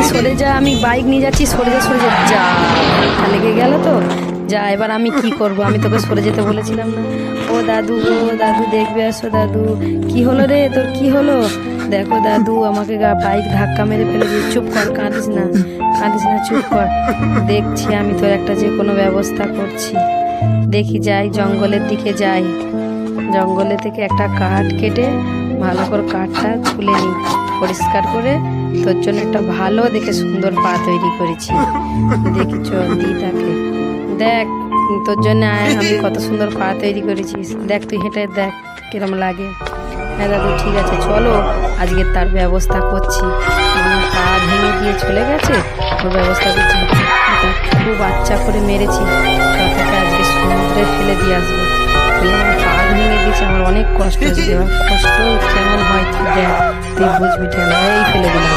সরে যা, আমি বাইক নিয়ে যাচ্ছি, সরে যা সরে যা। যা ধাক্কা লেগে গেল তো, যা এবার আমি কি করব, আমি তোকে সরে যেতে বলেছিলাম না। ও দাদু দেখবে আসো দাদু। কি হলো রে তোর, কি হলো? দেখো দাদু আমাকে বাইক ধাক্কা মেরে ফেলে দিয়ে। চুপ কর, কাঁদিস না চুপ কর। দেখছি আমি তোর একটা যে কোনো ব্যবস্থা করছি। দেখি যাই, জঙ্গলের দিকে যাই, জঙ্গলে থেকে একটা কাঠ কেটে ভালো করে কাঠটা তুলে নিই, পরিষ্কার করে তোর জন্য একটা ভালো দেখে সুন্দর পা তৈরি করেছি। দেখি চল দিই তাকে, দেখ তোর জন্য আমি কত সুন্দর পা তৈরি করেছি। দেখ তুই হেঁটে দেখ কিরম লাগে। হ্যাঁ দাদু ঠিক আছে, চলো আজকে তার ব্যবস্থা করছি। আমার পা ভেঙে দিয়ে চলে গেছে, ওর ব্যবস্থা করছি। খুব বাচ্চা করে মেরেছি, তাকে আজকে সমুদ্রে ফেলে দিয়ে আসবো। তুই আমার পা ভেঙে দিয়েছে, আমার অনেক কষ্ট হচ্ছে। কষ্ট কেমন হয় তুই দেখ, তুই বুঝবি ঠেলা এই ফেলে দিলাম।